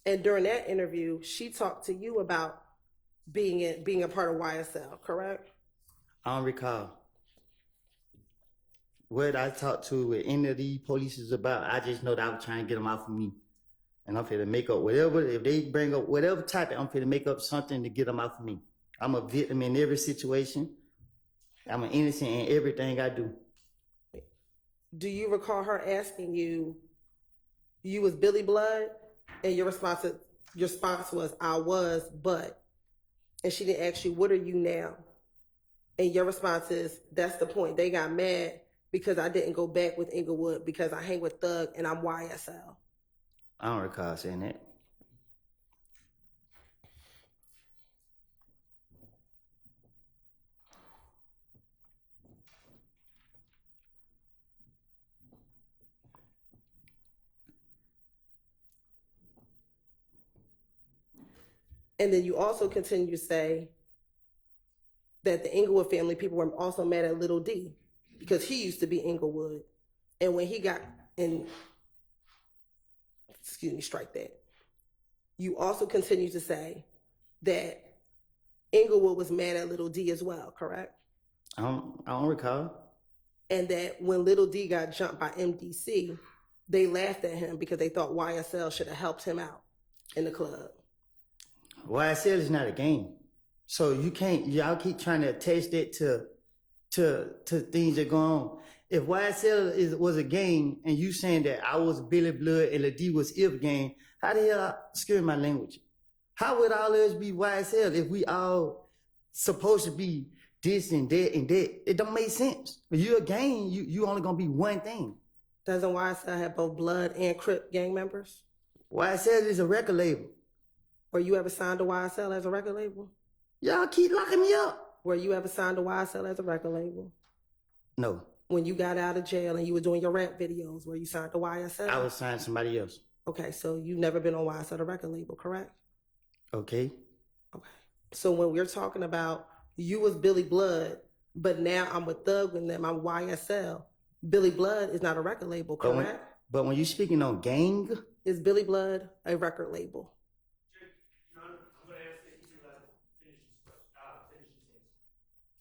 And during that interview, she talked to you about being a part of YSL, correct? I don't recall what I talked to with any of these police is about. I just know that I was trying to get them out of me. And I'm finna make up whatever, if they bring up whatever topic, I'm finna make up something to get them out of me. I'm a victim in every situation. I'm an innocent in everything I do. Do you recall her asking you was Billy Blood? And your response was, I was, but. And she didn't ask you, what are you now? And your response is, that's the point. They got mad because I didn't go back with Inglewood because I hang with Thug and I'm YSL. I don't recall saying that. And then you also continue to say that the Inglewood family people were also mad at Little D because he used to be Inglewood. And when he got in, strike that. You also continue to say that Inglewood was mad at Little D as well, correct? I don't recall. And that when Little D got jumped by MDC, they laughed at him because they thought YSL should have helped him out in the club. YSL is not a game. So y'all keep trying to attach that to things that go on. If YSL was a game and you saying that I was Billy Blood and Lil D was If Gang, how the hell, excuse my language, how would all of us be YSL if we all supposed to be this and that and that? It don't make sense. If you're a gang, you only gonna be one thing. Doesn't YSL have both Blood and Crip gang members? YSL is a record label. Were you ever signed to YSL as a record label? Y'all keep locking me up. Were you ever signed to YSL as a record label? No. When you got out of jail and you were doing your rap videos, were you signed to YSL? I was signed to somebody else. Okay, so you've never been on YSL, the record label, correct? Okay. Okay. So when we're talking about you was Billy Blood, but now I'm with Thug and them, I'm YSL, Billy Blood is not a record label, correct? But when you're speaking on gang, is Billy Blood a record label?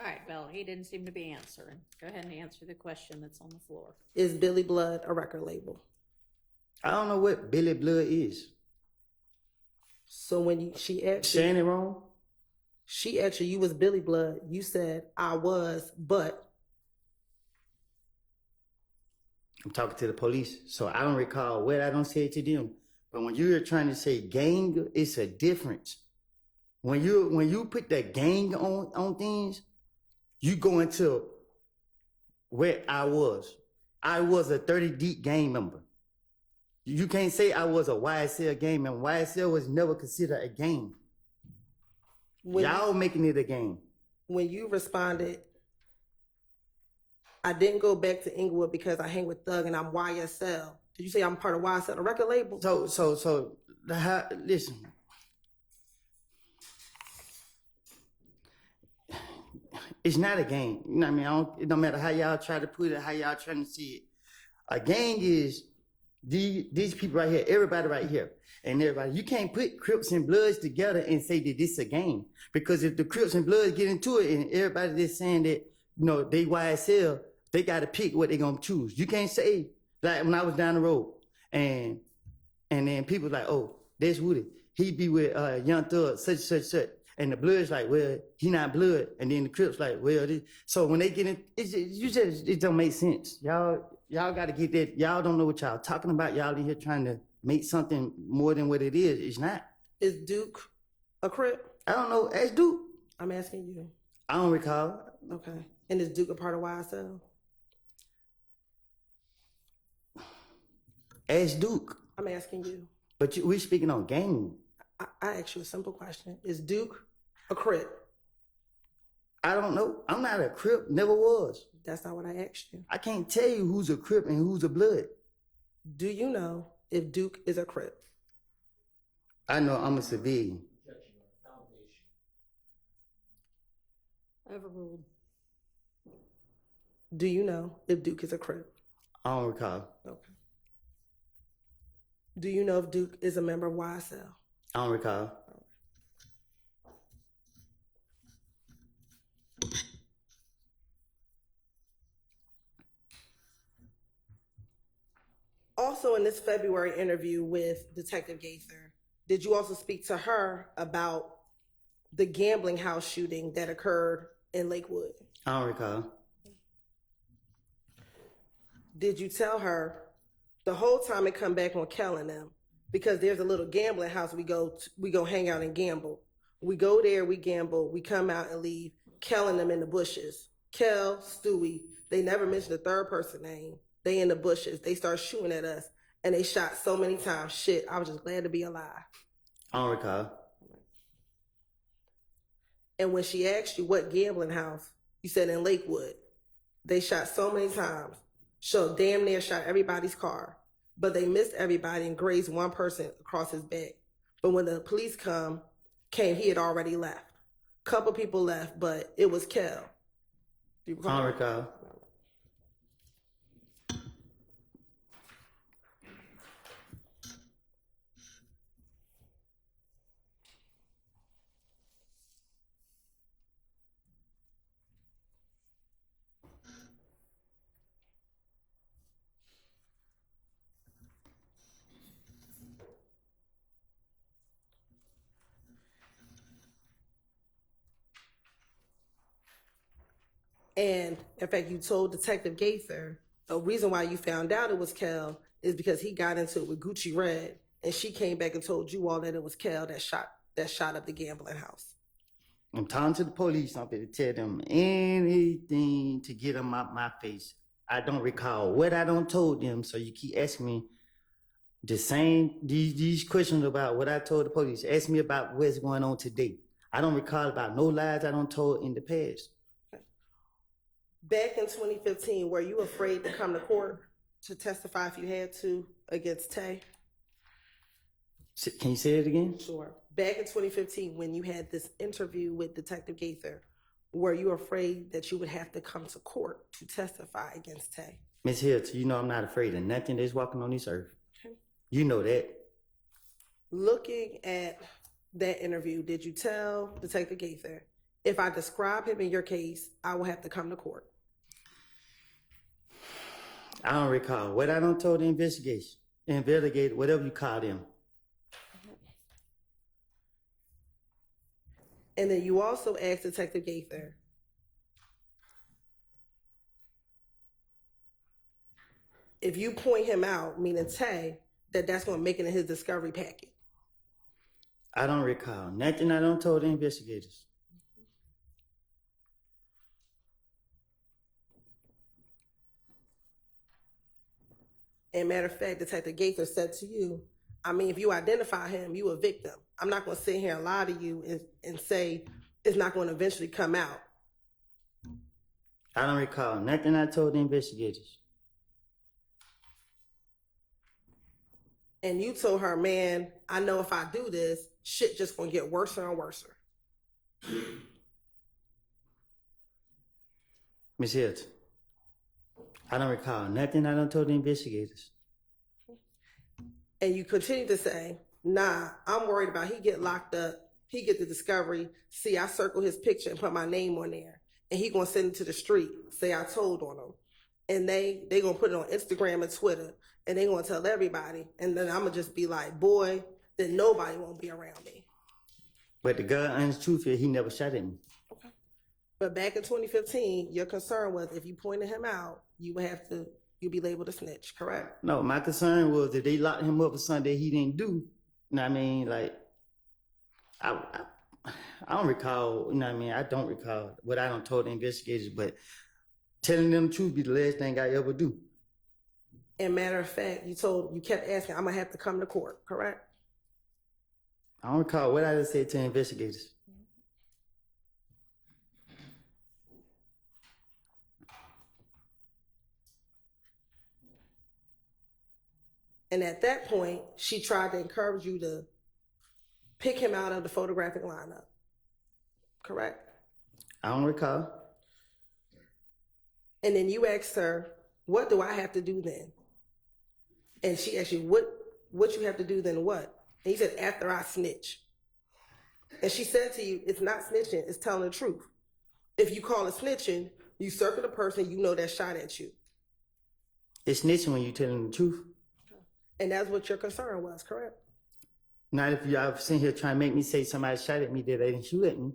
All right, well, he didn't seem to be answering. Go ahead and answer the question that's on the floor. Is Billy Blood a record label? I don't know what Billy Blood is. So when she asked saying it wrong? She asked you was Billy Blood. You said, I was, but. I'm talking to the police, so I don't recall what I don't say it to them. But when you're trying to say gang, it's a difference. When you put that gang on things, you go into where I was. I was a 30 Deep gang member. You can't say I was a YSL gang member. YSL was never considered a gang. Y'all making it a game. When you responded, I didn't go back to Inglewood because I hang with Thug and I'm YSL. Did you say I'm part of YSL, a record label? Listen. It's not a gang. You know what I mean? It don't matter how y'all try to put it, how y'all trying to see it. A gang is these people right here, everybody right here, and everybody. You can't put Crips and Bloods together and say that this is a gang. Because if the Crips and Bloods get into it and everybody just saying that, they YSL, they got to pick what they're going to choose. You can't say, like when I was down the road and then people like, oh, that's Woody. He be with Young Thug, such. And the Blood's like, well, he not Blood. And then the Crips like, well, so when they get in, it don't make sense. Y'all got to get that. Y'all don't know what y'all talking about. Y'all in here trying to make something more than what it is. It's not. Is Duke a Crip? I don't know. Ask Duke. I'm asking you. I don't recall. Okay. And is Duke a part of YSL? Ask Duke. I'm asking you. But we speaking on gang. I asked you a simple question. Is Duke a Crip? I don't know. I'm not a Crip. Never was. That's not what I asked you. I can't tell you who's a Crip and who's a Blood. Do you know if Duke is a Crip? I know I'm a civilian. Overruled. Do you know if Duke is a Crip? I don't recall. Okay. Do you know if Duke is a member of YSL? I don't recall. Also, in this February interview with Detective Gaither, did you also speak to her about the gambling house shooting that occurred in Lakewood? I don't recall. Did you tell her the whole time it come back on Kel and them, because there's a little gambling house we go hang out and gamble. We go there, we gamble, we come out and leave. Kel and them in the bushes. Kel, Stewie, they never mentioned the third person name. They in the bushes. They start shooting at us, and they shot so many times. Shit, I was just glad to be alive. I don't recall. And when she asked you what gambling house, you said in Lakewood. They shot so many times. So damn near shot everybody's car. But they missed everybody and grazed one person across his back. But when the police came, he had already left. Couple people left, but it was Kel. Do you recall? I don't recall. And in fact, you told Detective Gaither the reason why you found out it was Kel is because he got into it with Gucci Red, and she came back and told you all that it was Kel that shot up the gambling house. I'm talking to the police. I'm going to tell them anything to get them out my face. I don't recall what I don't told them, so you keep asking me these questions about what I told the police. Ask me about what's going on today. I don't recall about no lies I don't told in the past. Back in 2015, were you afraid to come to court to testify if you had to against Tay? Can you say it again? Sure. Back in 2015, when you had this interview with Detective Gaither, were you afraid that you would have to come to court to testify against Tay? Miss Hylton, you know I'm not afraid of nothing that's walking on this earth. Okay. You know that. Looking at that interview, did you tell Detective Gaither, if I describe him in your case, I will have to come to court? I don't recall. What I don't told the investigator, whatever you call them. And then you also asked Detective Gaither, if you point him out, meaning Tay, that's going to make it in his discovery packet. I don't recall. Nothing I don't told the investigators. And matter of fact, Detective Gaither said to you, I mean, if you identify him, you a victim. I'm not going to sit here and lie to you and say it's not going to eventually come out. I don't recall. Nothing I told the investigators. And you told her, man, I know if I do this, shit just going to get worse and worse. Miss Hylton, I don't recall. Nothing I don't told the investigators. And you continue to say, nah, I'm worried about he get locked up, he get the discovery, see, I circle his picture and put my name on there, and he gonna send it to the street, say I told on him. And they gonna put it on Instagram and Twitter, and they gonna tell everybody, and then I'm gonna just be like, boy, then nobody won't be around me. But the God honest truth is he never shot at me. Okay. But back in 2015, your concern was if you pointed him out, you'd be labeled a snitch, correct? No, my concern was that they locked him up for something that he didn't do. You know what I mean? Like, I don't recall, you know what I mean? I don't recall what I don't told the investigators, but telling them the truth be the last thing I ever do. And matter of fact, you kept asking, I'm gonna have to come to court, correct? I don't recall what I just said to the investigators. And at that point, she tried to encourage you to pick him out of the photographic lineup, correct? I don't recall. And then you asked her, what do I have to do then? And she asked you, what you have to do, then what? And he said, after I snitch. And she said to you, it's not snitching, it's telling the truth. If you call it snitching, you circle the person you know that shot at you. It's snitching when you telling the truth. And that's what your concern was, correct? Not if y'all sitting here trying to make me say somebody shot at me that they didn't shoot at me.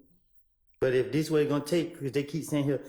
But if this way it's gonna take, because they keep saying here,